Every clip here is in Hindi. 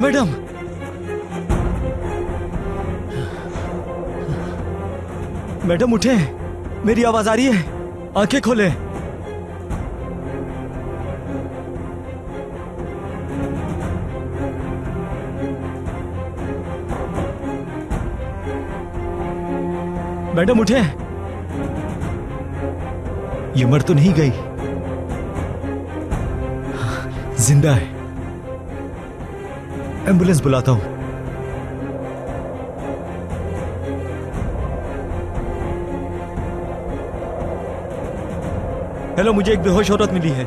मैडम, मैडम उठे, मेरी आवाज आ रही है, आंखें खोले। मैडम उठे, ये मर तो नहीं गई, जिंदा है। एम्बुलेंस बुलाता हूं। हेलो, मुझे एक बेहोश औरत मिली है।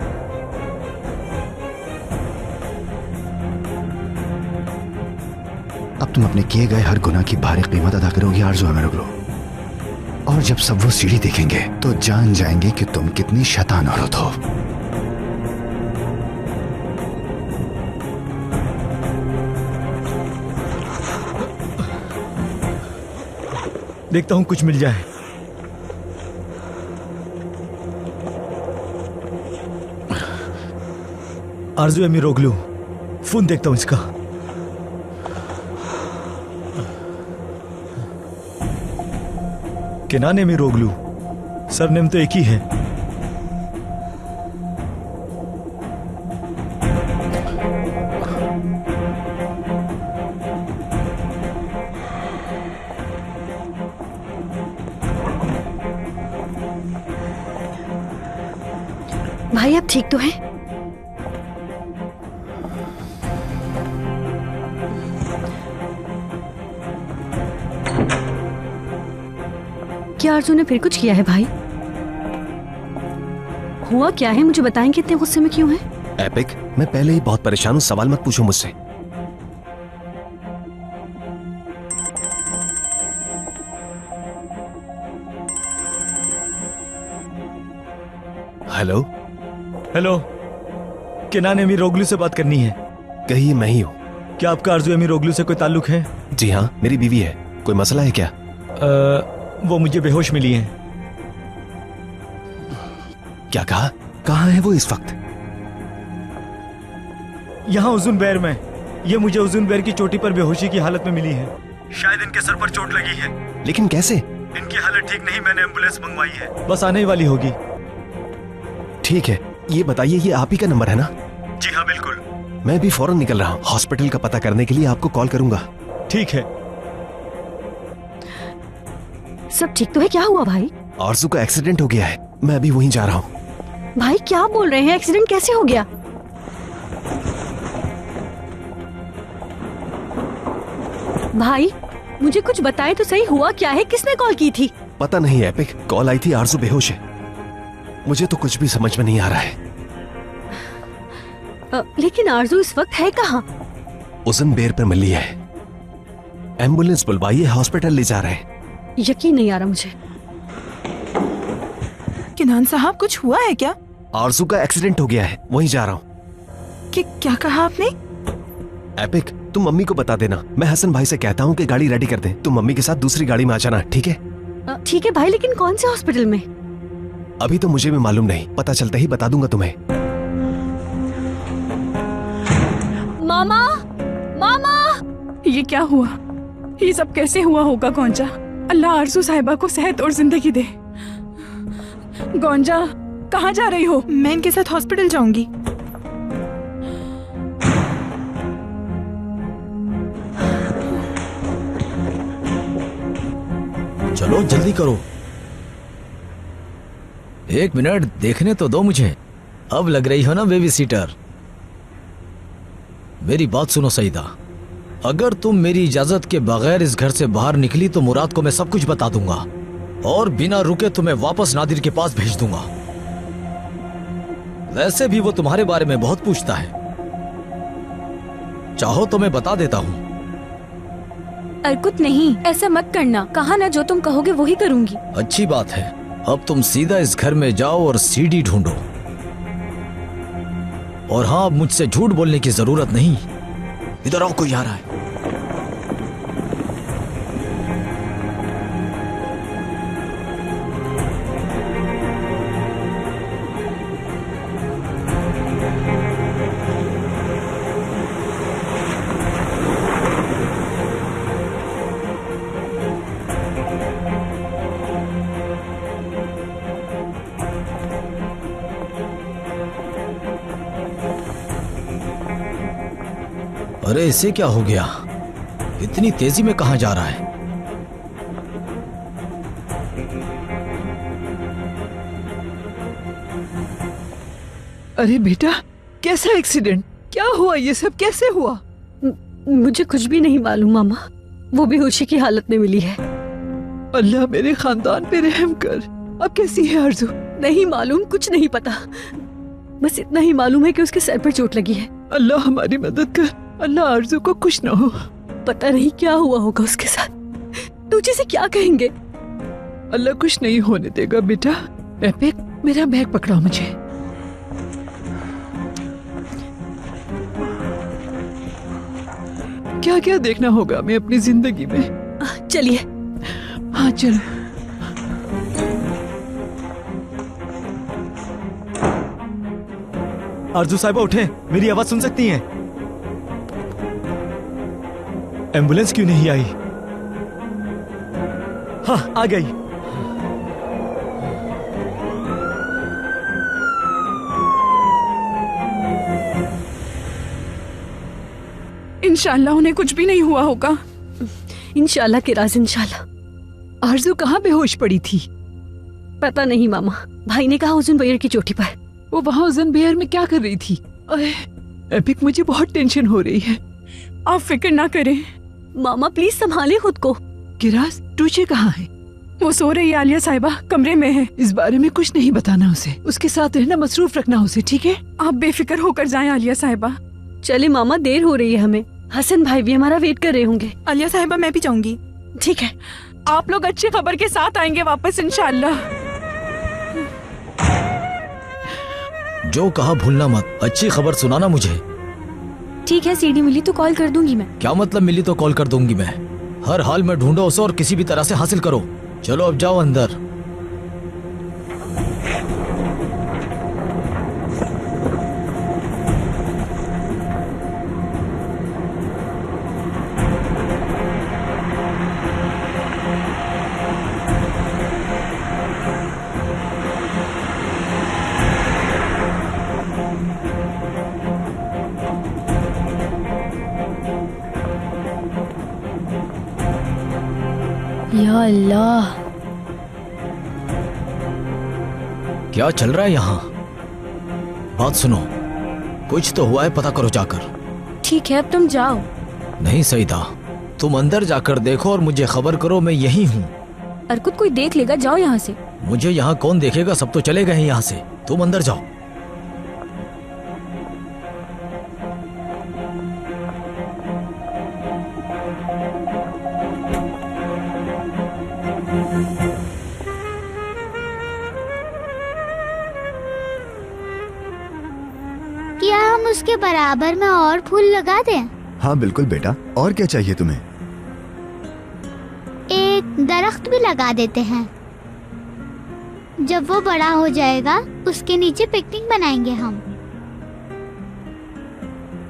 अब तुम अपने किए गए हर गुनाह की भारी कीमत अदा करोगी आरज़ू अमीरोग्लू। और जब सब वो सीढ़ी देखेंगे तो जान जाएंगे कि तुम कितनी शैतान औरत हो। देखता हूं कुछ मिल जाए। आरज़ू अमीरोग्लू, फोन देखता हूं इसका। केनान अमीरोग्लू, सरनेम तो एक ही है। भाई आप ठीक तो हैं? क्या आरज़ू ने फिर कुछ किया है भाई? हुआ क्या है, मुझे बताएंगे? इतने गुस्से में क्यों हैं? एपिक, मैं पहले ही बहुत परेशान हूं, सवाल मत पूछो मुझसे। हेलो हेलो, केनान अमीरोग्लू से बात करनी है। कहिए, मैं ही हूं। क्या आपका आरज़ू अमीरोग्लू से कोई ताल्लुक है? जी हाँ, मेरी बीवी है। कोई मसला है क्या? वो मुझे बेहोश मिली है। क्या कहा? कहाँ है वो इस वक्त? यहाँ उजुन बैर में। ये मुझे उजुन बैर की चोटी पर बेहोशी की हालत में मिली है। शायद इनके सर पर चोट लगी है। लेकिन कैसे? इनकी हालत ठीक नहीं, मैंने एम्बुलेंस मंगवाई है, बस आने ही वाली होगी। ठीक है, ये बताइए, ये आप ही का नंबर है ना? जी हाँ, बिल्कुल। मैं भी फौरन निकल रहा हूँ। हॉस्पिटल का पता करने के लिए आपको कॉल करूंगा। ठीक है। सब ठीक तो है? क्या हुआ भाई? आरज़ू का एक्सीडेंट हो गया है, मैं अभी वहीं जा रहा हूँ। भाई क्या बोल रहे हैं? एक्सीडेंट कैसे हो गया? भाई मुझे कुछ बताए तो सही, हुआ क्या है? किसने कॉल की थी? पता नहीं एपिक, कॉल आई थी, आरज़ू बेहोश है। मुझे तो कुछ भी समझ में नहीं आ रहा है। लेकिन आरज़ू इस वक्त है कहाँ? उज़न बेर पर मिली है। एम्बुलेंस बुलवाइए, हॉस्पिटल ले जा रहे हैं। यकीन नहीं आ रहा मुझे। किनान साहब, कुछ हुआ है क्या? आरज़ू का एक्सीडेंट हो गया है, वहीं जा रहा हूँ। क्या कहा आपने? एपिक, तुम मम्मी को बता देना। मैं हसन भाई से कहता हूँ कि गाड़ी रेडी कर दें। तुम मम्मी के साथ दूसरी गाड़ी में आ जाना, ठीक है? ठीक है भाई, लेकिन कौन से हॉस्पिटल में? अभी तो मुझे भी मालूम नहीं, पता चलते ही बता दूंगा तुम्हें। मामा, मामा! ये क्या हुआ? ये सब कैसे हुआ होगा गोंजा? अल्लाह आरज़ू साहिबा को सेहत और जिंदगी दे। गोंजा, कहाँ जा रही हो? मैं इनके साथ हॉस्पिटल जाऊंगी। चलो जल्दी करो। 1 मिनट देखने तो दो मुझे। अब लग रही हो ना बेबी सीटर। मेरी बात सुनो सईदा, अगर तुम मेरी इजाजत के बगैर इस घर से बाहर निकली तो मुराद को मैं सब कुछ बता दूंगा और बिना रुके तुम्हें वापस नादिर के पास भेज दूंगा। वैसे भी वो तुम्हारे बारे में बहुत पूछता है, चाहो तो मैं बता देता हूँ। अर्कुत नहीं, ऐसा मत करना। कहा ना, जो तुम कहोगे वही करूंगी। अच्छी बात है, अब तुम सीधा इस घर में जाओ और सीडी ढूंढो। और हाँ, अब मुझसे झूठ बोलने की जरूरत नहीं। इधर आओ, कोई आ रहा है। अरे इसे क्या हो गया? इतनी तेजी में कहाँ जा रहा है? अरे बेटा, कैसा एक्सीडेंट? क्या हुआ? ये सब कैसे हुआ? मुझे कुछ भी नहीं मालूम मामा, वो बेहोशी की हालत में मिली है। अल्लाह मेरे खानदान पे रहम कर। अब कैसी है आरजू? नहीं मालूम, कुछ नहीं पता। बस इतना ही मालूम है कि उसके सर पर चोट लगी है। अल्लाह हमारी मदद कर। अल्लाह आरजू को कुछ ना हो। पता नहीं क्या हुआ होगा उसके साथ। तुझे से क्या कहेंगे? अल्लाह कुछ नहीं होने देगा बेटा। एपिक, मेरा बैग पकड़ाओ मुझे। क्या क्या देखना होगा हमें अपनी जिंदगी में। चलिए। हाँ चलो। आरजू साहिबा उठे, मेरी आवाज सुन सकती हैं? एम्बुलेंस क्यों नहीं आई? हाँ आ गई। इंशाल्लाह उन्हें कुछ भी नहीं हुआ होगा। इंशाल्लाह के राज इंशाल्लाह। आरजू कहाँ बेहोश पड़ी थी? पता नहीं मामा, भाई ने कहा उजुन बयर की चोटी पर। वो वहाँ उजन बेयर में क्या कर रही थी? अरे एपिक, मुझे बहुत टेंशन हो रही है। आप फिक्र ना करें। मामा प्लीज संभाले खुद को। गिराज, टूचे कहाँ है? वो सो रही है आलिया साहिबा, कमरे में है। इस बारे में कुछ नहीं बताना उसे। उसके साथ रहना, मसरूफ रखना उसे, ठीक है? आप बेफिक्र होकर जाएं आलिया साहिबा। चले मामा, देर हो रही है हमें। हसन भाई भी हमारा वेट कर रहे होंगे। आलिया साहिबा मैं भी जाऊंगी। ठीक है। आप लोग अच्छी खबर के साथ आएंगे वापस इंशाल्लाह। जो कहा भूलना मत, अच्छी खबर सुनाना मुझे। ठीक है, सीडी मिली तो कॉल कर दूंगी मैं। क्या मतलब मिली तो कॉल कर दूंगी मैं? हर हाल में ढूंढो उसे और किसी भी तरह से हासिल करो। चलो अब जाओ अंदर। या अल्लाह, क्या चल रहा है यहाँ? बात सुनो, कुछ तो हुआ है, पता करो जाकर। ठीक है अब तुम जाओ। नहीं सईदा, तुम अंदर जाकर देखो और मुझे खबर करो, मैं यही हूँ। अर्कुत कोई देख लेगा, जाओ यहाँ से। मुझे यहाँ कौन देखेगा? सब तो चले गए हैं यहाँ से। तुम अंदर जाओ। क्या हम उसके बराबर में और फूल लगा दें? हाँ बिल्कुल बेटा, और क्या चाहिए तुम्हें? एक दरख्त भी लगा देते हैं। जब वो बड़ा हो जाएगा उसके नीचे पिकनिक बनाएंगे हम।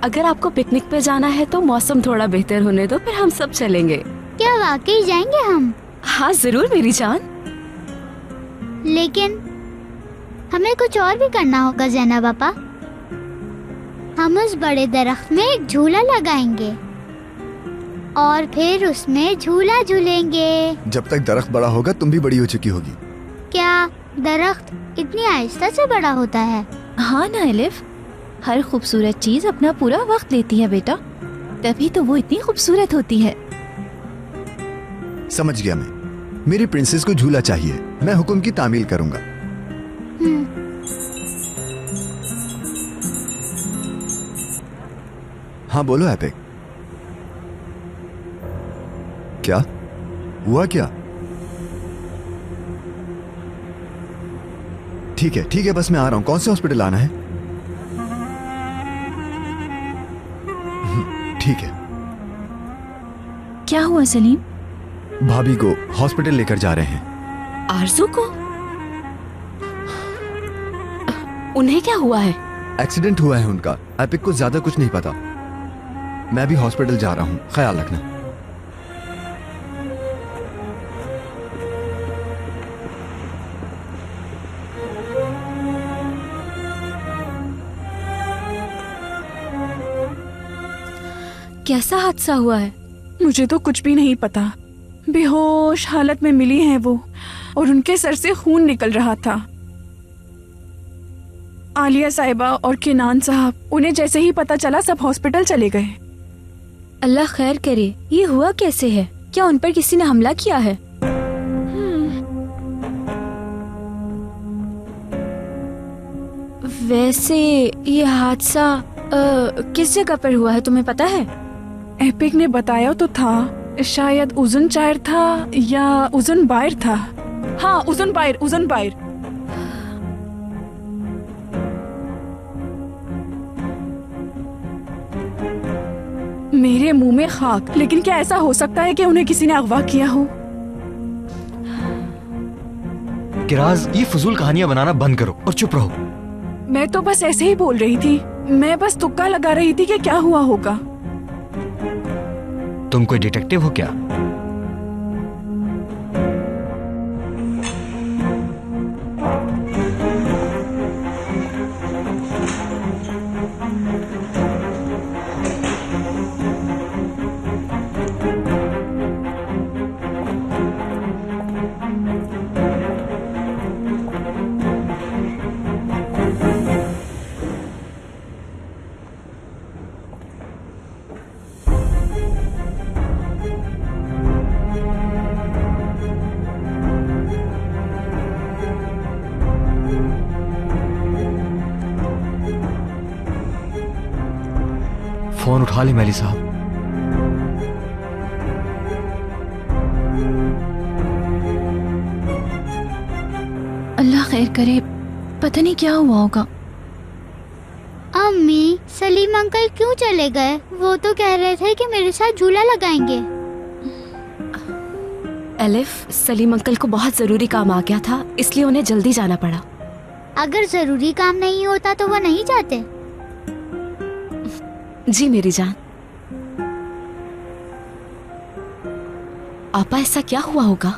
अगर आपको पिकनिक पे जाना है तो मौसम थोड़ा बेहतर होने दो, फिर हम सब चलेंगे। क्या वाकई जाएंगे हम? हाँ जरूर मेरी जान। लेकिन हमें कुछ और भी करना होगा ज़ैनब पापा। हम उस बड़े दरख्त में एक झूला लगाएंगे और फिर उसमें झूला झूलेंगे। जब तक दरख्त बड़ा होगा तुम भी बड़ी हो चुकी होगी। क्या दरख्त इतनी आहिस्ता से बड़ा होता है? हाँ ना एलिफ, हर खूबसूरत चीज अपना पूरा वक्त लेती है बेटा, तभी तो वो इतनी खूबसूरत होती है। समझ गया मैं। मेरी प्रिंसेस को झूला चाहिए, मैं हुक्म की तामील करूंगा। हाँ बोलो एपिक। क्या हुआ? क्या? ठीक है बस मैं आ रहा हूं। कौन से हॉस्पिटल आना है? ठीक है। क्या हुआ सलीम? भाभी को हॉस्पिटल लेकर जा रहे हैं। आरजू को? उन्हें क्या हुआ है? एक्सीडेंट हुआ है उनका। एपिक को ज्यादा कुछ नहीं पता। मैं भी हॉस्पिटल जा रहा हूं, ख्याल रखना। कैसा हादसा हुआ है? मुझे तो कुछ भी नहीं पता। बेहोश हालत में मिली हैं वो, और उनके सर से खून निकल रहा था। आलिया साहिबा और केनान साहब, उन्हें जैसे ही पता चला सब हॉस्पिटल चले गए। अल्लाह खैर करे। ये हुआ कैसे है? क्या उन पर किसी ने हमला किया है? वैसे ये हादसा किस जगह पर हुआ है, तुम्हें पता है? एपिक ने बताया तो था, शायद उजन चायर था या उजन बायर था। हाँ, उजन बायर, उजन बायर। मेरे मुंह में खाक। लेकिन क्या ऐसा हो सकता है कि उन्हें किसी ने अगवा किया हो? किराज, ये फजूल कहानियां बनाना बंद करो और चुप रहो। मैं तो बस ऐसे ही बोल रही थी। मैं बस तुक्का लगा रही थी कि क्या हुआ होगा। तुम कोई डिटेक्टिव हो क्या? फोन उठा ले मेली साहब। अल्लाह खैर करे, पता नहीं क्या हुआ होगा। अम्मी, सलीम अंकल क्यों चले गए? वो तो कह रहे थे कि मेरे साथ झूला लगाएंगे। एलिफ, सलीम अंकल को बहुत जरूरी काम आ गया था, इसलिए उन्हें जल्दी जाना पड़ा। अगर जरूरी काम नहीं होता तो वो नहीं जाते। जी मेरी जान। आपा, ऐसा क्या हुआ होगा?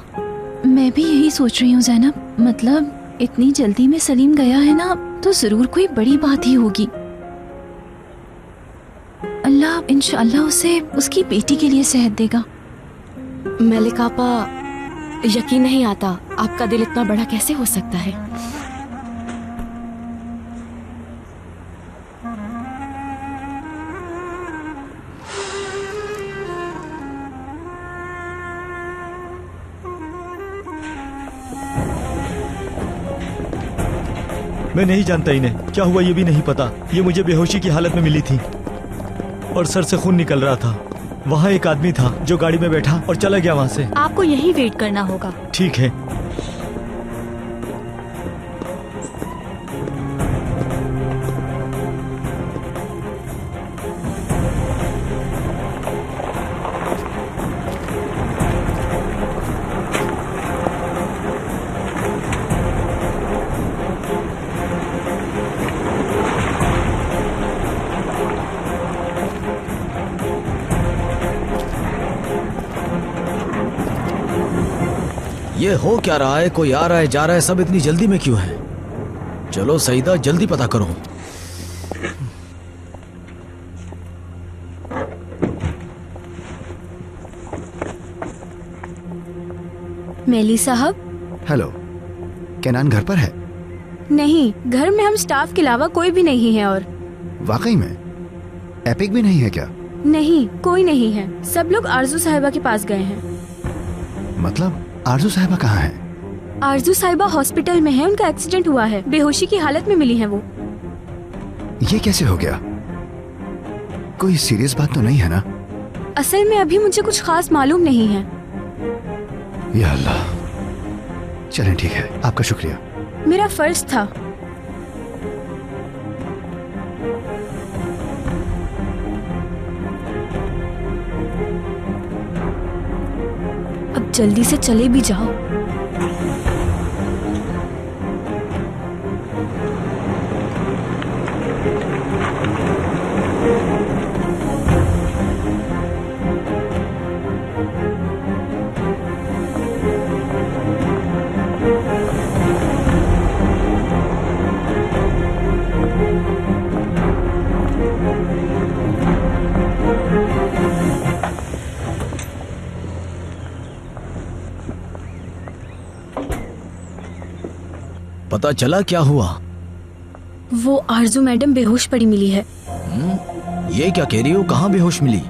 मैं भी यही सोच रही हूँ ज़ैनब। मतलब इतनी जल्दी में सलीम गया है ना, तो जरूर कोई बड़ी बात ही होगी। अल्लाह इंशाअल्लाह उसे उसकी बेटी के लिए सेहत देगा। मलिक आपा, यकीन नहीं आता आपका दिल इतना बड़ा कैसे हो सकता है। मैं नहीं जानता इन्हें क्या हुआ, ये भी नहीं पता। ये मुझे बेहोशी की हालत में मिली थी और सर से खून निकल रहा था। वहाँ एक आदमी था जो गाड़ी में बैठा और चला गया वहाँ से। आपको यहीं वेट करना होगा। ठीक है। ये हो क्या रहा है? कोई आ रहा है, जा रहा है, सब इतनी जल्दी में क्यों है? चलो सईदा, जल्दी पता करो। मेली साहब। हेलो, केनान घर पर है? नहीं, घर में हम स्टाफ के अलावा कोई भी नहीं है। और वाकई में? एपिक भी नहीं है क्या? नहीं, कोई नहीं है। सब लोग आरजू साहिबा के पास गए हैं। मतलब आरजू साहिबा कहाँ है? आरजू साहिबा हॉस्पिटल में है, उनका एक्सीडेंट हुआ है, बेहोशी की हालत में मिली है वो। ये कैसे हो गया? कोई सीरियस बात तो नहीं है ना? असल में अभी मुझे कुछ खास मालूम नहीं है। या अल्लाह। चलें ठीक है, आपका शुक्रिया। मेरा फर्ज था। अब जल्दी से चले भी जाओ। पता चला क्या हुआ? वो आरजू मैडम बेहोश पड़ी मिली है। ये क्या कह रही हो? कहाँ बेहोश मिली?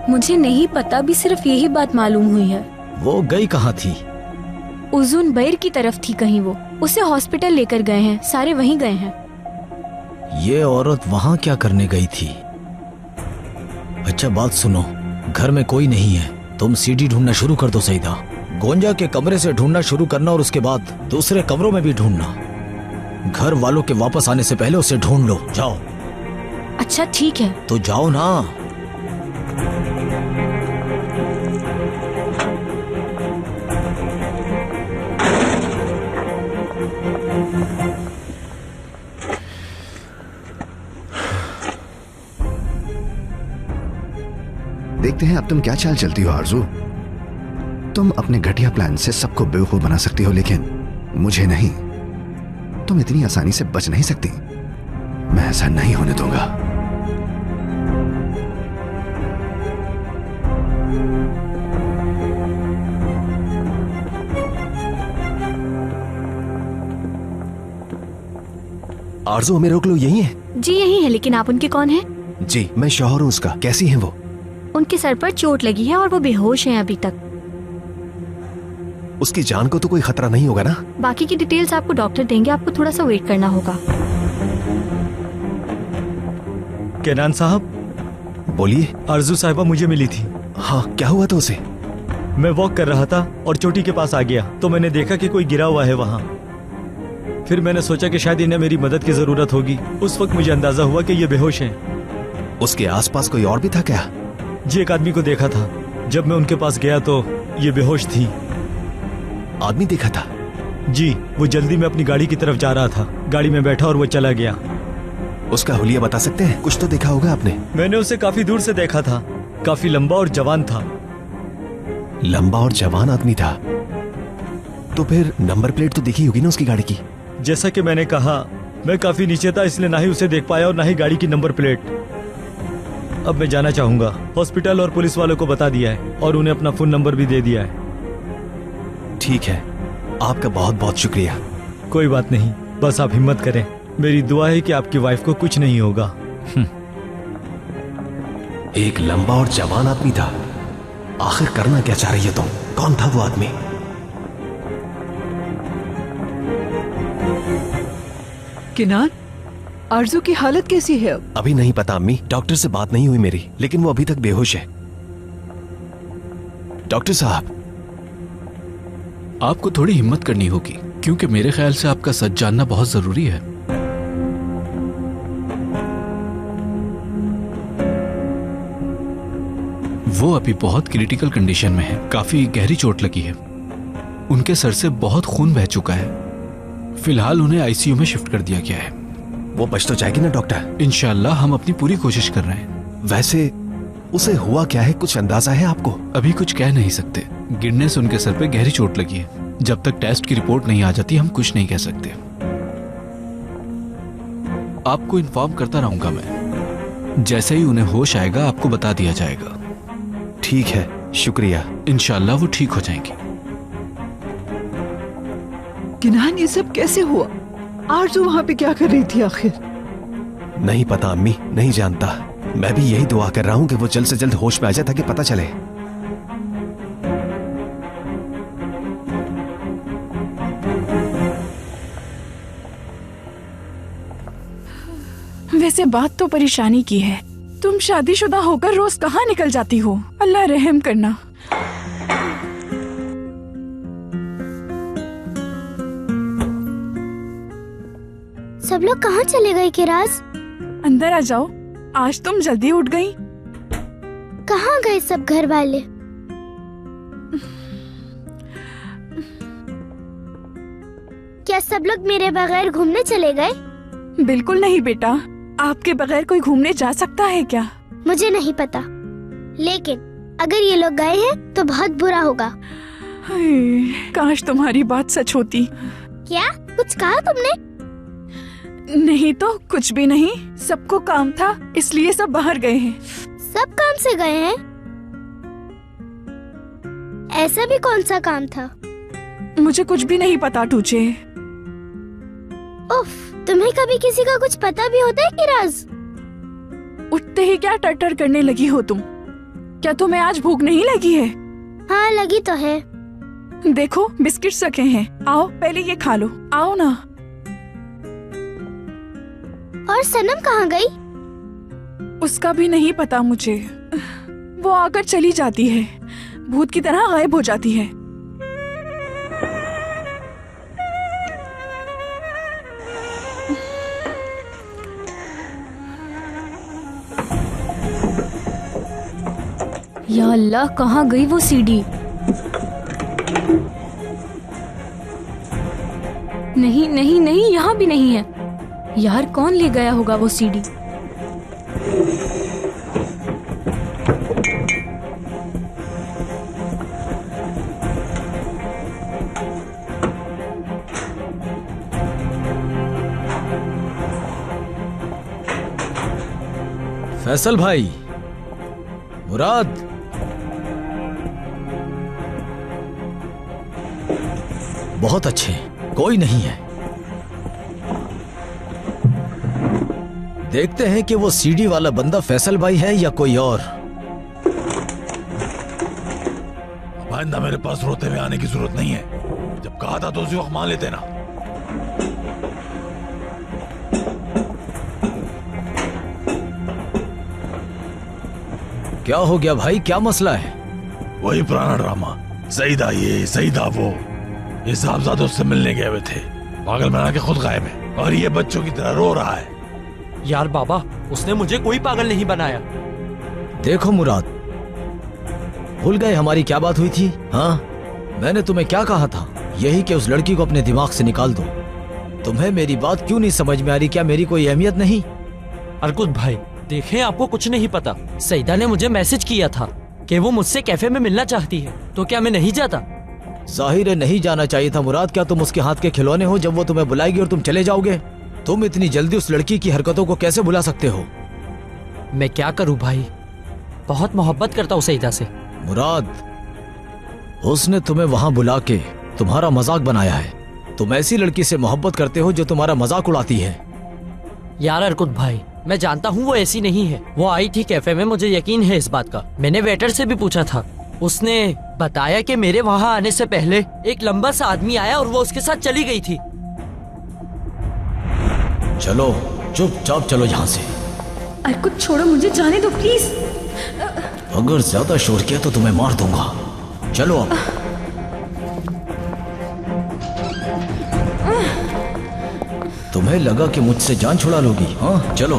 मुझे नहीं पता, भी सिर्फ यही बात मालूम हुई है। वो गई कहाँ थी? उजुन बैर की तरफ थी कहीं। वो उसे हॉस्पिटल लेकर गए हैं, सारे वहीं गए हैं। ये औरत वहाँ क्या करने गई थी? अच्छा बात सुनो, घर में कोई नहीं है, तुम सीडी ढूंढना शुरू कर दो सईदा। गोंजा के कमरे से ढूंढना शुरू करना और उसके बाद दूसरे कमरों में भी ढूंढना। घर वालों के वापस आने से पहले उसे ढूंढ लो। जाओ। अच्छा ठीक है। तो जाओ ना। देखते हैं अब तुम क्या चाल चलती हो आरजू। तुम अपने घटिया प्लान से सबको बेवकूफ बना सकती हो, लेकिन मुझे नहीं। तुम इतनी आसानी से बच नहीं सकती। मैं ऐसा नहीं होने दूंगा। आरजू हमें रोक लो, यही है? जी यही है, लेकिन आप उनके कौन हैं? जी मैं शौहर हूँ उसका। कैसी हैं वो? उनके सर पर चोट लगी है और वो बेहोश हैं अभी तक। उसकी जान को तो कोई खतरा नहीं होगा ना? बाकी की डिटेल्स आपको डॉक्टर देंगे, आपको थोड़ा सा वेट करना होगा। केनान साहब, बोलिए। आरजू साहिबा मुझे मिली थी। हाँ, क्या हुआ था उसे? मैं वॉक कर रहा था और चोटी के पास आ गया तो मैंने देखा कि कोई गिरा हुआ है वहाँ। फिर मैंने सोचा कि शायद इन्हें मेरी मदद की जरूरत होगी। उस वक्त मुझे अंदाजा हुआ कि ये बेहोश हैं। उसके आसपास कोई और भी था क्या? जी एक आदमी को देखा था। जब मैं उनके पास गया तो ये बेहोश थी। आदमी देखा था? जी, वो जल्दी में अपनी गाड़ी की तरफ जा रहा था। गाड़ी में बैठा और वो चला गया। उसका हुलिया बता सकते हैं? कुछ तो देखा होगा आपने। मैंने उसे काफी दूर से देखा था। काफी लंबा और जवान था। लंबा और जवान आदमी था तो फिर नंबर प्लेट तो देखी होगी ना उसकी गाड़ी की? जैसा कि मैंने कहा, मैं काफी नीचे था, इसलिए ना ही उसे देख पाया और ना ही गाड़ी की नंबर प्लेट। अब मैं जाना चाहूंगा। हॉस्पिटल और पुलिस वालों को बता दिया है और उन्हें अपना फोन नंबर भी दे दिया है। ठीक है, आपका बहुत बहुत शुक्रिया। कोई बात नहीं, बस आप हिम्मत करें। मेरी दुआ है कि आपकी वाइफ को कुछ नहीं होगा। एक लंबा और जवान आदमी था। आखिर करना क्या चाह रही है तुम? कौन था वो आदमी? किनान, आरजू की हालत कैसी है अब? अभी नहीं पता अम्मी, डॉक्टर से बात नहीं हुई मेरी, लेकिन वो अभी तक बेहोश है। डॉक्टर साहब, आपको थोड़ी हिम्मत करनी होगी, क्योंकि मेरे ख्याल से आपका सच जानना बहुत जरूरी है। वो अभी बहुत क्रिटिकल कंडीशन में है। काफी गहरी चोट लगी है। उनके सर से बहुत खून बह चुका है। फिलहाल उन्हें आईसीयू में शिफ्ट कर दिया गया है। वो बच तो जाएगी ना डॉक्टर? इंशाल्लाह, हम अपनी पूरी कोशिश कर रहे हैं। वैसे उसे हुआ क्या है, कुछ अंदाजा है आपको? अभी कुछ कह नहीं सकते। गिरने से उनके सर पे गहरी चोट लगी है। जब तक टेस्ट की रिपोर्ट नहीं आ जाती हम कुछ नहीं कह सकते। आपको इन्फॉर्म करता रहूंगा मैं। जैसे ही उन्हें होश आएगा आपको बता दिया जाएगा। ठीक है, शुक्रिया। इंशाल्लाह वो ठीक हो जाएंगी। किनान, ये सब कैसे हुआ? आरजू वहाँ पे क्या कर रही थी आखिर? नहीं पता अम्मी, नहीं जानता। मैं भी यही दुआ कर रहा हूँ कि वो जल्द से जल्द होश में आ जाए ताकि पता चले। वैसे बात तो परेशानी की है। तुम शादीशुदा होकर रोज कहाँ निकल जाती हो? अल्लाह रहम करना। सब लोग कहाँ चले गए किराज? अंदर आ जाओ, आज तुम जल्दी उठ गई। कहाँ गए सब घर वाले? क्या सब लोग मेरे बगैर घूमने चले गए? बिल्कुल नहीं बेटा, आपके बगैर कोई घूमने जा सकता है क्या? मुझे नहीं पता, लेकिन अगर ये लोग गए हैं तो बहुत बुरा होगा। काश तुम्हारी बात सच होती। क्या कुछ कहा तुमने? नहीं तो कुछ भी नहीं। सबको काम था इसलिए सब बाहर गए हैं। सब काम से गए हैं? ऐसा भी कौन सा काम था? मुझे कुछ भी नहीं पता टूचे। उफ, तुम्हें कभी किसी का कुछ पता भी होता है कि राज? उठते ही क्या टटर करने लगी हो तुम? क्या तुम्हें आज भूख नहीं लगी है? हाँ लगी तो है। देखो बिस्किट्स रखे हैं, आओ पहले ये खा लो, आओ ना। और सनम कहाँ गई? उसका भी नहीं पता मुझे। वो आकर चली जाती है, भूत की तरह गायब हो जाती है। या अल्लाह, कहाँ गई वो सीडी? नहीं नहीं नहीं, यहाँ भी नहीं है। यार कौन ले गया होगा वो सीडी? फैसल भाई, मुराद, बहुत अच्छे, कोई नहीं है। देखते हैं कि वो सीडी वाला बंदा फैसल भाई है या कोई और। आइंदा मेरे पास रोते हुए आने की जरूरत नहीं है। जब कहा था तो उसी वक्त मान लेते ना। क्या हो गया भाई, क्या मसला है? वही पुराना ड्रामा, सईदा ये सईदा वो। ये साहबजादे उससे मिलने गए हुए थे, पागल बना के खुद गायब है और ये बच्चों की तरह रो रहा है। यार बाबा, उसने मुझे कोई पागल नहीं बनाया। देखो मुराद, भूल गए हमारी क्या बात हुई थी? हाँ, मैंने तुम्हें क्या कहा था? यही कि उस लड़की को अपने दिमाग से निकाल दो। तुम्हें मेरी बात क्यों नहीं समझ में आ रही? क्या मेरी कोई अहमियत नहीं? अर्कुत भाई देखें, आपको कुछ नहीं पता। सईदा ने मुझे मैसेज किया था कि वो मुझसे कैफे में मिलना चाहती है, तो क्या मैं नहीं जाता? जाहिर है नहीं जाना चाहिए था मुराद। क्या तुम उसके हाथ के खिलौने हो? जब वो तुम्हें बुलाएगी और तुम चले जाओगे, तुम इतनी जल्दी उस लड़की की हरकतों को कैसे भुला सकते हो? मैं क्या करूं भाई, बहुत मोहब्बत करता हूं सईदा से। मुराद, उसने तुम्हें वहां बुला के तुम्हारा मजाक बनाया है। तुम ऐसी लड़की से मोहब्बत करते हो जो तुम्हारा मजाक उड़ाती है। यार अर्कुत भाई, मैं जानता हूँ वो ऐसी नहीं है। वो आई थी कैफे में, मुझे यकीन है इस बात का। मैंने वेटर से भी पूछा था, उसने बताया कि मेरे वहाँ आने से पहले एक लंबा सा आदमी आया और वो उसके साथ चली गई थी। चलो चुपचाप चलो यहाँ से। अर्कुत छोड़ो, मुझे जाने दो प्लीज। अगर ज्यादा शोर किया तो तुम्हें मार दूंगा। चलो अब। तुम्हें लगा कि मुझसे जान छुड़ा लोगी? हाँ चलो।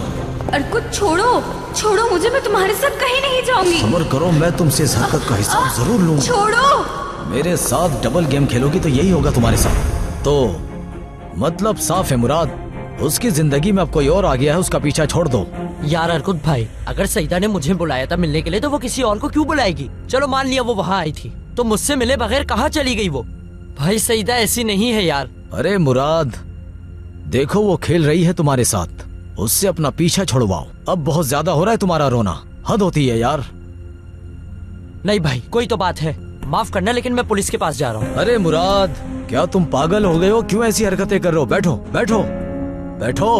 अर्कुत छोड़ो छोड़ो मुझे, मैं तुम्हारे साथ कहीं नहीं जाऊंगी। सब्र करो, मैं तुमसे इस हरकत का हिसाब जरूर लूंगा। छोड़ो। मेरे साथ डबल गेम खेलोगी तो यही होगा तुम्हारे साथ। तो मतलब साफ है मुराद, उसकी जिंदगी में अब कोई और आ गया है, उसका पीछा छोड़ दो। यार अर्कुत भाई, अगर सईदा ने मुझे बुलाया था मिलने के लिए, तो वो किसी और को क्यों बुलाएगी? चलो मान लिया वो वहाँ आई थी, तो मुझसे मिले बगैर कहाँ चली गई वो? भाई सईदा ऐसी नहीं है यार। अरे मुराद देखो, वो खेल रही है तुम्हारे साथ, उससे अपना पीछा छुड़वाओ। अब बहुत ज्यादा हो रहा है तुम्हारा रोना, हद होती है यार। नहीं भाई, कोई तो बात है, माफ करना, लेकिन मैं पुलिस के पास जा रहा हूँ। अरे मुराद, क्या तुम पागल हो गए हो? क्यों ऐसी हरकतें कर रहे हो? बैठो बैठो बैठो।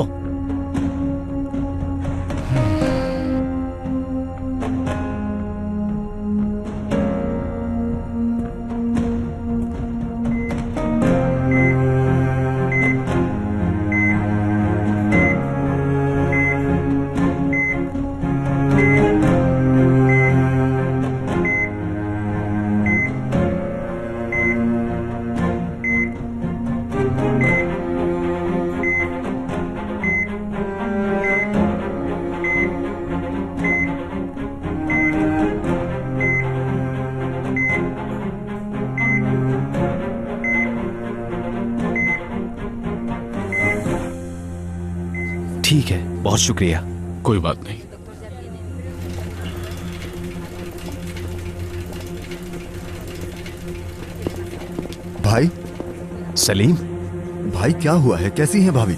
ठीक है, बहुत शुक्रिया। कोई बात नहीं। भाई सलीम, भाई क्या हुआ है? कैसी हैं भाभी?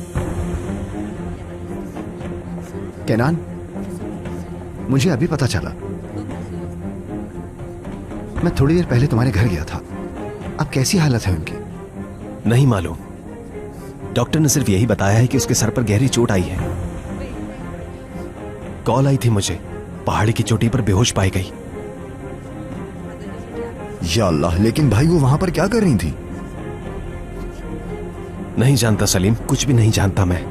केनान, मुझे अभी पता चला। मैं थोड़ी देर पहले तुम्हारे घर गया था। अब कैसी हालत है उनकी? नहीं मालूम। डॉक्टर ने सिर्फ यही बताया है कि उसके सर पर गहरी चोट आई है। कॉल आई थी मुझे, पहाड़ी की चोटी पर बेहोश पाई गई। या अल्लाह, लेकिन भाई वो वहां पर क्या कर रही थी? नहीं जानता सलीम, कुछ भी नहीं जानता मैं।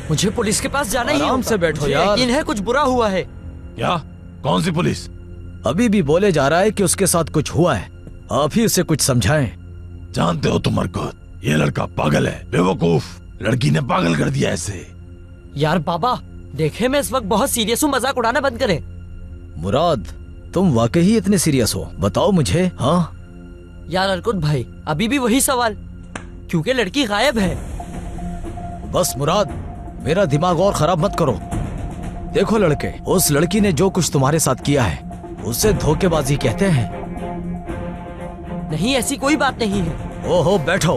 मुझे पुलिस के पास जाना ही आराम होगा। से बैठो मुझे यार। यकीन है कुछ बुरा हुआ है। क्या? कौन सी पुलिस? अभी भी बोले जा रहा है कि उसके साथ कुछ हुआ है। आप ही उसे कुछ समझाएं। जानते हो तुम हरकत, ये लड़का पागल है, बेवकूफ। लड़की ने पागल कर दिया ऐसे। यार बाबा देखे, मैं इस वक्त बहुत सीरियस हूँ, मजाक उड़ाना बंद करें। मुराद, तुम वाकई इतने सीरियस हो? बताओ मुझे। हाँ यार अर्कुत भाई, अभी भी वही सवाल, क्योंकि लड़की गायब है। बस मुराद, मेरा दिमाग और खराब मत करो। देखो लड़के, उस लड़की ने जो कुछ तुम्हारे साथ किया है उसे धोखेबाजी कहते हैं। नहीं, ऐसी कोई बात नहीं है। ओहो, बैठो,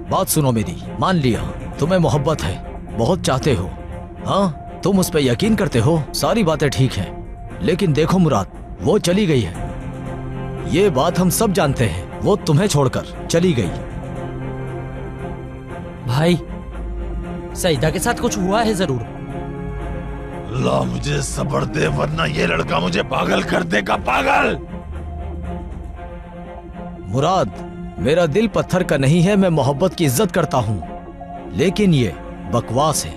बात सुनो मेरी। मान लिया तुम्हें मोहब्बत है, बहुत चाहते हो, हाँ तुम उस पर यकीन करते हो, सारी बातें ठीक हैं। लेकिन देखो मुराद, वो चली गई है, ये बात हम सब जानते हैं। वो तुम्हें छोड़कर चली गई। भाई सईदा के साथ कुछ हुआ है जरूर। अल्लाह मुझे सब्र दे, वरना ये लड़का मुझे पागल कर देगा। पागल। मुराद, मेरा दिल पत्थर का नहीं है, मैं मोहब्बत की इज्जत करता हूँ, लेकिन ये बकवास है।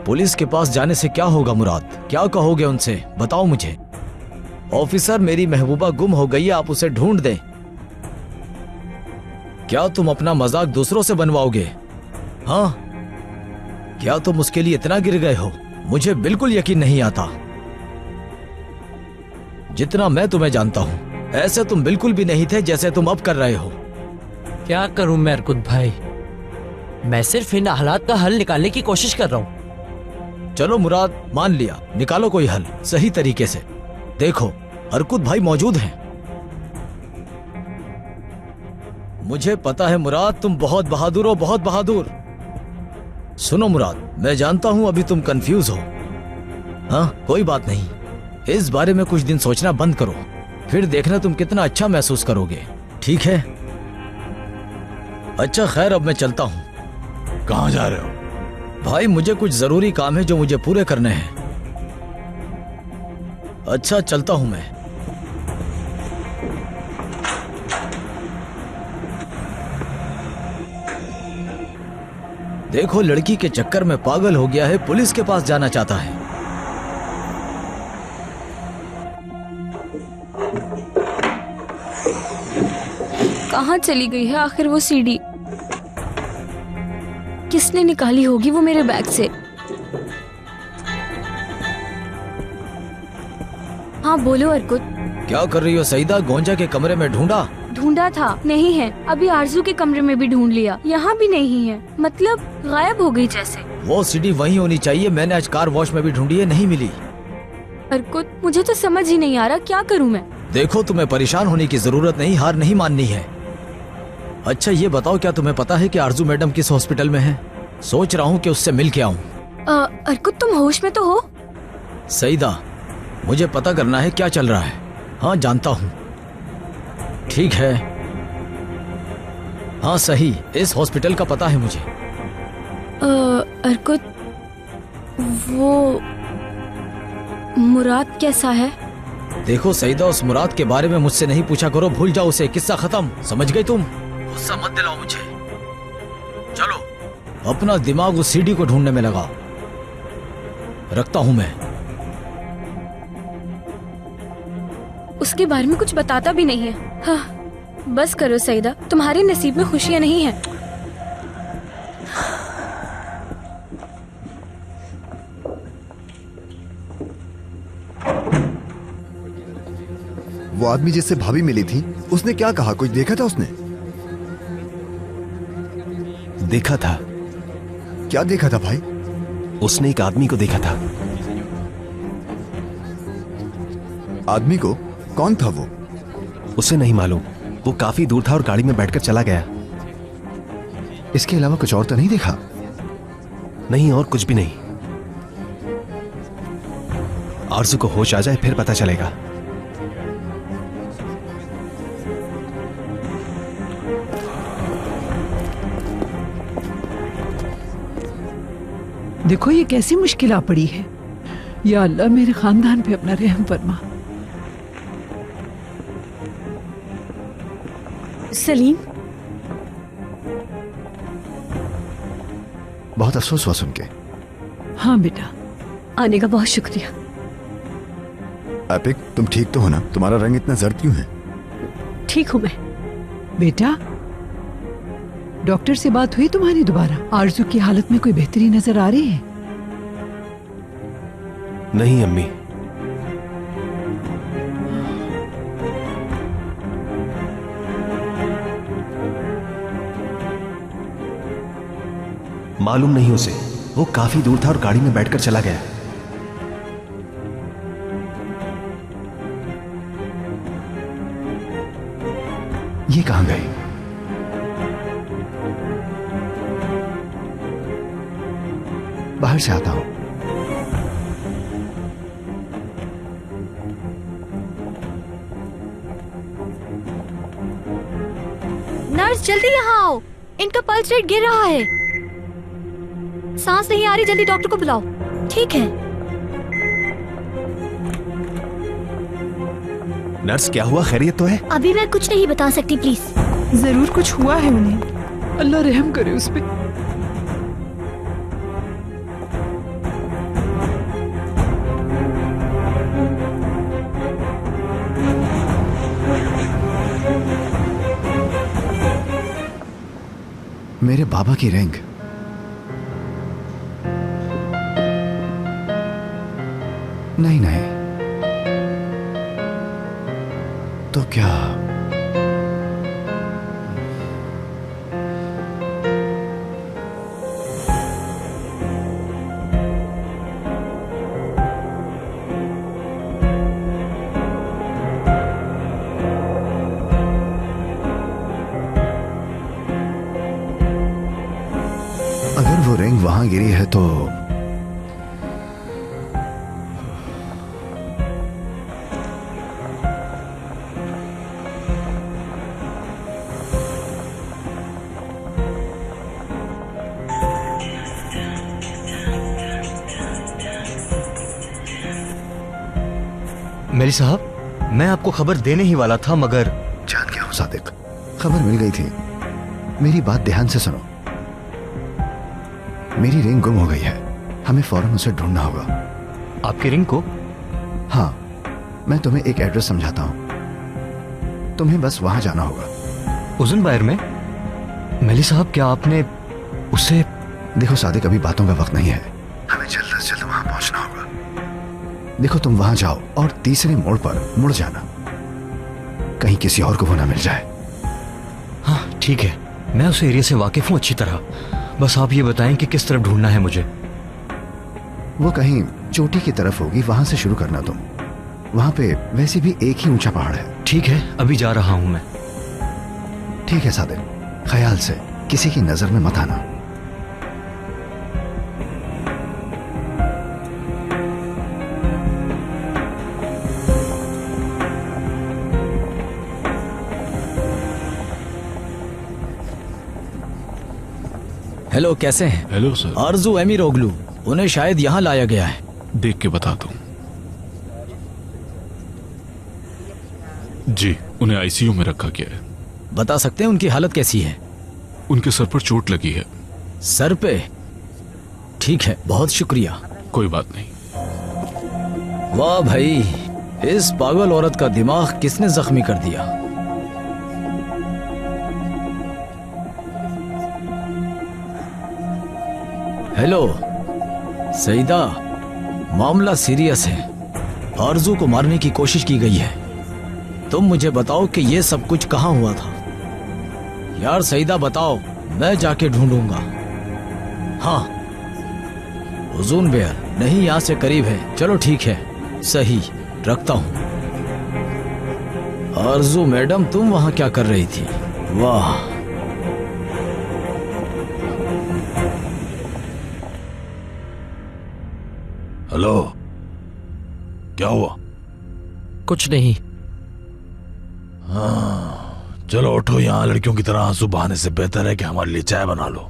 पुलिस के पास जाने से क्या होगा मुराद? क्या कहोगे उनसे? बताओ मुझे। ऑफिसर, मेरी महबूबा गुम हो गई है, आप उसे ढूंढ दें। क्या तुम अपना मजाक दूसरों से बनवाओगे? हाँ, क्या तुम उसके लिए इतना गिर गए हो? मुझे बिल्कुल यकीन नहीं आता। जितना मैं तुम्हें जानता हूं, ऐसे तुम बिल्कुल भी नहीं थे जैसे तुम अब कर रहे हो। क्या करूं मैं अर्कुत भाई, मैं सिर्फ इन हालात का हल निकालने की कोशिश कर रहा हूं। चलो मुराद, मान लिया, निकालो कोई हल सही तरीके से। देखो अर्कुत भाई मौजूद हैं। मुझे पता है मुराद, तुम बहुत बहादुर हो, बहुत बहादुर। सुनो मुराद, मैं जानता हूं अभी तुम कंफ्यूज हो। हाँ, कोई बात नहीं, इस बारे में कुछ दिन सोचना बंद करो, फिर देखना तुम कितना अच्छा महसूस करोगे। ठीक है? अच्छा खैर, अब मैं चलता हूं। कहाँ जा रहे हो? भाई मुझे कुछ जरूरी काम है जो मुझे पूरे करने हैं। अच्छा चलता हूं मैं। देखो, लड़की के चक्कर में पागल हो गया है, पुलिस के पास जाना चाहता है। कहाँ चली गई है आखिर वो सीडी? किसने निकाली होगी वो मेरे बैग से? हाँ बोलो अर्कुत। क्या कर रही हो सईदा? गोंजा के कमरे में ढूंढा? ढूंढा था, नहीं है। अभी आरजू के कमरे में भी ढूंढ लिया, यहाँ भी नहीं है। मतलब गायब हो गई जैसे। वो सीडी वहीं होनी चाहिए, मैंने आज कार वॉश में भी ढूंढी है, नहीं मिली। अर्कुत, मुझे तो समझ ही नहीं आ रहा, क्या करूँ मैं? देखो, तुम्हें परेशान होने की जरूरत नहीं, हार नहीं माननी है। अच्छा ये बताओ, क्या तुम्हें पता है कि आरजू मैडम किस हॉस्पिटल में है? सोच रहा हूँ कि उससे मिल के आऊँ। अर्कुत, तुम होश में तो हो? सईदा, मुझे पता करना है क्या चल रहा है। हाँ जानता हूँ। ठीक है, हाँ सही, इस हॉस्पिटल का पता है मुझे। अर्कुत, वो मुराद कैसा है? देखो सईदा, उस मुराद के बारे में मुझसे नहीं पूछा करो, भूल जाओ उसे, किस्सा खत्म। समझ गई तुम? गुस्सा मत दिलाओ मुझे। चलो अपना दिमाग उस सीडी को ढूंढने में लगाओ। रखता हूं मैं। उसके बारे में कुछ बताता भी नहीं है। हाँ, बस करो सईदा, तुम्हारे नसीब में खुशियां नहीं है। वो आदमी जिससे भाभी मिली थी, उसने क्या कहा? कुछ देखा था उसने? देखा था। क्या देखा था भाई? उसने एक आदमी को देखा था। आदमी को? कौन था वो? उसे नहीं मालूम, वो काफी दूर था और गाड़ी में बैठकर चला गया। इसके अलावा कुछ और तो नहीं देखा? नहीं, और कुछ भी नहीं। आरजू को होश आ जाए फिर पता चलेगा। देखो ये कैसी मुश्किल आ पड़ी है। या अल्लाह मेरे खानदान पे अपना रहम फरमा। सलीम, बहुत अफसोस हुआ सुन के। हाँ बेटा, आने का बहुत शुक्रिया। एपिक, तुम ठीक तो हो ना? तुम्हारा रंग इतना जर्द क्यों है? ठीक हूँ मैं। बेटा, डॉक्टर से बात हुई तुम्हारी दोबारा? आरजू की हालत में कोई बेहतरी नजर आ रही है? नहीं अम्मी। मालूम नहीं उसे, वो काफी दूर था और गाड़ी में बैठकर चला गया। ये कहां गई? बाहर से आता हूं। नर्स जल्दी यहाँ आओ, इनका पल्स रेट गिर रहा है, सांस नहीं आ रही, जल्दी डॉक्टर को बुलाओ। ठीक है। नर्स क्या हुआ, खैरियत तो है? अभी मैं कुछ नहीं बता सकती, प्लीज। जरूर कुछ हुआ है उन्हें। अल्लाह रहम करे उस पे। मेरे बाबा की रिंग। नहीं नहीं, तो क्या? अगर वो रिंग वहां गिरी है तो मेरी साहब, मैं आपको खबर देने ही वाला था, मगर जान गया हूं सादिक, खबर मिल गई थी। मेरी बात ध्यान से सुनो। मेरी रिंग गुम हो गई है, हमें फौरन उसे ढूंढना होगा। आपकी रिंग को? हाँ, मैं तुम्हें एक एड्रेस समझाता हूं, तुम्हें बस वहां जाना होगा। उजन बायर में? मेरी साहब, क्या आपने उसे? देखो सादिक, अभी बातों का वक्त नहीं है, हमें जल्द से जल्द वहां पहुंचना होगा। देखो, तुम वहां जाओ और तीसरे मोड़ पर मुड़ जाना, कहीं किसी और को वो ना मिल जाए। हाँ ठीक है, मैं उस एरिया से वाकिफ हूँ अच्छी तरह। बस आप ये बताएं कि किस तरफ ढूंढना है मुझे। वो कहीं चोटी की तरफ होगी, वहां से शुरू करना तुम। वहां पे वैसे भी एक ही ऊंचा पहाड़ है। ठीक है, अभी जा रहा हूं मैं। ठीक है सादिक, ख्याल से, किसी की नजर में मत आना। हेलो, कैसे हैं? Hello sir. आरजू एमीर ओगलू, उन्हें शायद यहाँ लाया गया है। देख के बताता हूँ। जी, उन्हें आईसीयू में रखा गया है। बता सकते हैं उनकी हालत कैसी है? उनके सर पर चोट लगी है। सर पे? ठीक है, बहुत शुक्रिया। कोई बात नहीं। वाह भाई, इस पागल औरत का दिमाग किसने जख्मी कर दिया? हेलो सईदा, मामला सीरियस है। आरजू को मारने की कोशिश की गई है। तुम मुझे बताओ कि यह सब कुछ कहां हुआ था। यार सईदा बताओ, मैं जाके ढूंढूंगा। हाँ, उजून बेयर नहीं, यहां से करीब है। चलो ठीक है, सही, रखता हूं। आरजू मैडम, तुम वहां क्या कर रही थी? वाह, हेलो, क्या हुआ? कुछ नहीं। हाँ, चलो उठो, यहाँ लड़कियों की तरह आंसू बहाने से बेहतर है कि हमारे लिए चाय बना लो।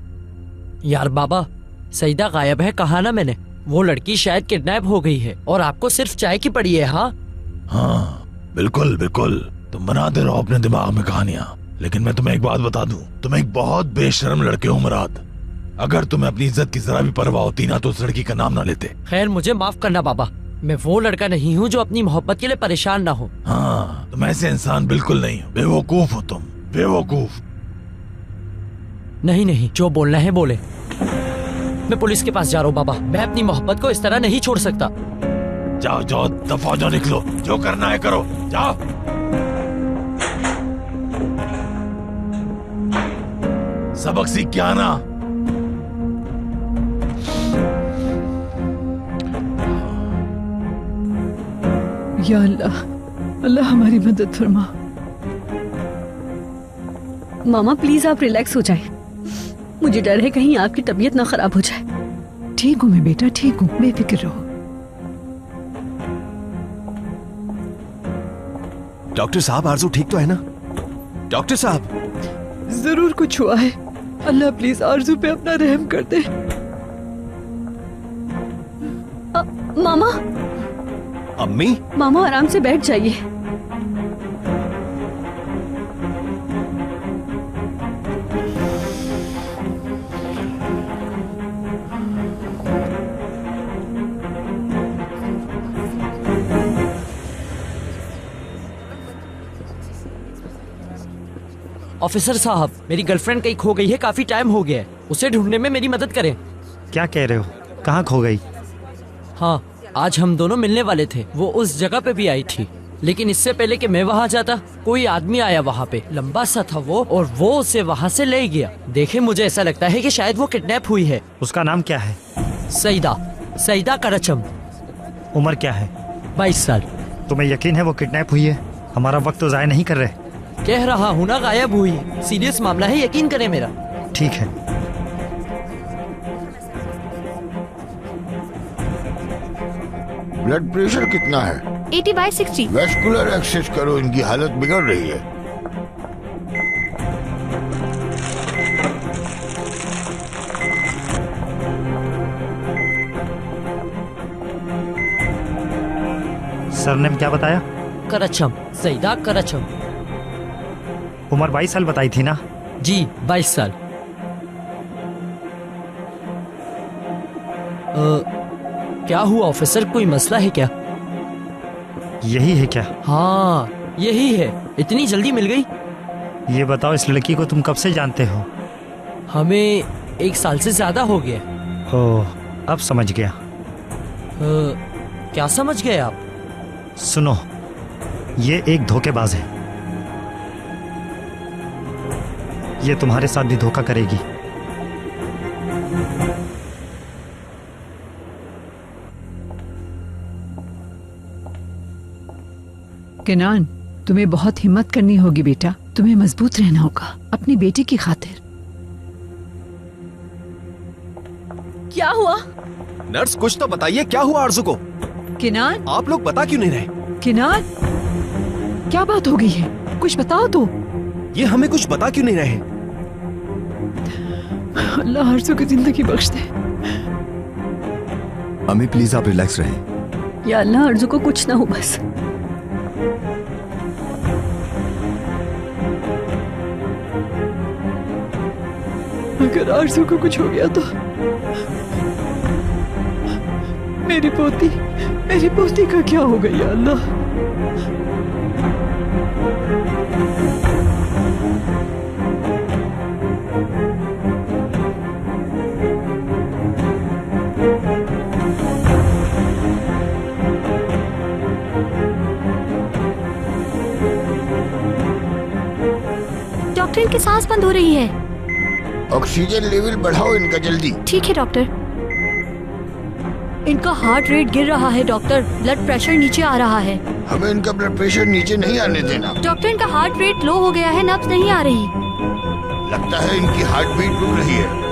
यार बाबा, सईदा गायब है, कहा ना मैंने। वो लड़की शायद किडनैप हो गई है और आपको सिर्फ चाय की पड़ी है। हाँ हाँ, बिल्कुल बिल्कुल, तुम बनाते रहो अपने दिमाग में कहानियां, लेकिन मैं तुम्हें एक बात बता दूं, तुम एक बहुत बेशर्म लड़के हो मुराद। अगर तुम्हें अपनी इज्जत की जरा भी परवाह होती ना तो उस लड़की का नाम ना लेते। खैर, मुझे माफ करना बाबा, मैं वो लड़का नहीं हूँ जो अपनी मोहब्बत के लिए परेशान ना हो। हाँ, तुम ऐसे इंसान बिल्कुल नहीं हो, बेवकूफ हो तुम, बेवकूफ। नहीं नहीं, जो बोलना है बोले। मैं पुलिस के पास जा रहा हूँ बाबा, मैं अपनी मोहब्बत को इस तरह नहीं छोड़ सकता। जाओ जाओ, दफा जाओ, निकलो, जो करना है करो, जाओ। सबक सीख के आना। या अल्लाह, अल्लाह हमारी मदद फरमा। मामा प्लीज आप रिलैक्स हो जाएं। मुझे डर है कहीं आपकी तबीयत ना खराब हो जाए। ठीक हूँ मैं बेटा, ठीक हूँ, बेफिक्र रहो। डॉक्टर साहब, आरजू ठीक तो है ना? डॉक्टर साहब, जरूर कुछ हुआ है। अल्लाह प्लीज आरजू पे अपना रहम कर दे। मामा, अम्मी, मामा आराम से बैठ जाइए। ऑफिसर साहब, मेरी गर्लफ्रेंड कहीं खो गई है, काफी टाइम हो गया है, उसे ढूंढने में मेरी मदद करें। क्या कह रहे हो? कहाँ खो गई? हाँ, आज हम दोनों मिलने वाले थे, वो उस जगह पे भी आई थी, लेकिन इससे पहले कि मैं वहाँ जाता कोई आदमी आया वहाँ पे, लंबा सा था वो, और वो उसे वहाँ से ले गया। देखे, मुझे ऐसा लगता है कि शायद वो किडनैप हुई है। उसका नाम क्या है? सईदा, सईदा करचम। उम्र क्या है? 22 साल। तुम्हें यकीन है वो किडनैप हुई है? हमारा वक्त तो जाया नहीं कर रहे। कह रहा हूँ ना, गायब हुई है, सीरियस मामला है, यकीन करें मेरा। ठीक है। ब्लड प्रेशर कितना है? 80/60। वेस्कुलर एक्सेस करो, इनकी हालत बिगड़ रही है। सरनेम क्या बताया? करचम, सईदा करचम। उम्र 22 साल बताई थी ना? जी, 22 साल। क्या हुआ ऑफिसर, कोई मसला है क्या? यही है क्या? हाँ, यही है। इतनी जल्दी मिल गई? ये बताओ, इस लड़की को तुम कब से जानते हो? हमें 1 साल से ज्यादा हो गया। ओह, अब समझ गया। क्या समझ गए आप? सुनो, ये एक धोखेबाज है। ये तुम्हारे साथ भी धोखा करेगी। केनान, तुम्हें बहुत हिम्मत करनी होगी बेटा, तुम्हें मजबूत रहना होगा अपनी बेटी की खातिर। क्या हुआ? नर्स, कुछ तो बताइए, क्या हुआ आरजू को? केनान, आप लोग बता क्यों नहीं रहे? केनान, क्या बात हो गई है? कुछ बताओ तो। ये हमें कुछ बता क्यों नहीं रहे? अल्लाह आरजू की जिंदगी बख्श दे। अम्मी प्लीज आप रिलैक्स रहें। या अल्लाह, आरजू को कुछ ना हो बस। अगर आरजू को कुछ हो गया तो मेरी पोती का क्या होगा या अल्लाह? डॉक्टर, इनकी सांस बंद हो रही है। ऑक्सीजन लेवल बढ़ाओ इनका जल्दी। ठीक है डॉक्टर। इनका हार्ट रेट गिर रहा है डॉक्टर, ब्लड प्रेशर नीचे आ रहा है। हमें इनका ब्लड प्रेशर नीचे नहीं आने देना। डॉक्टर, इनका हार्ट रेट लो हो गया है, नब्ज नहीं आ रही। लगता है इनकी हार्ट बीट रुक रही है।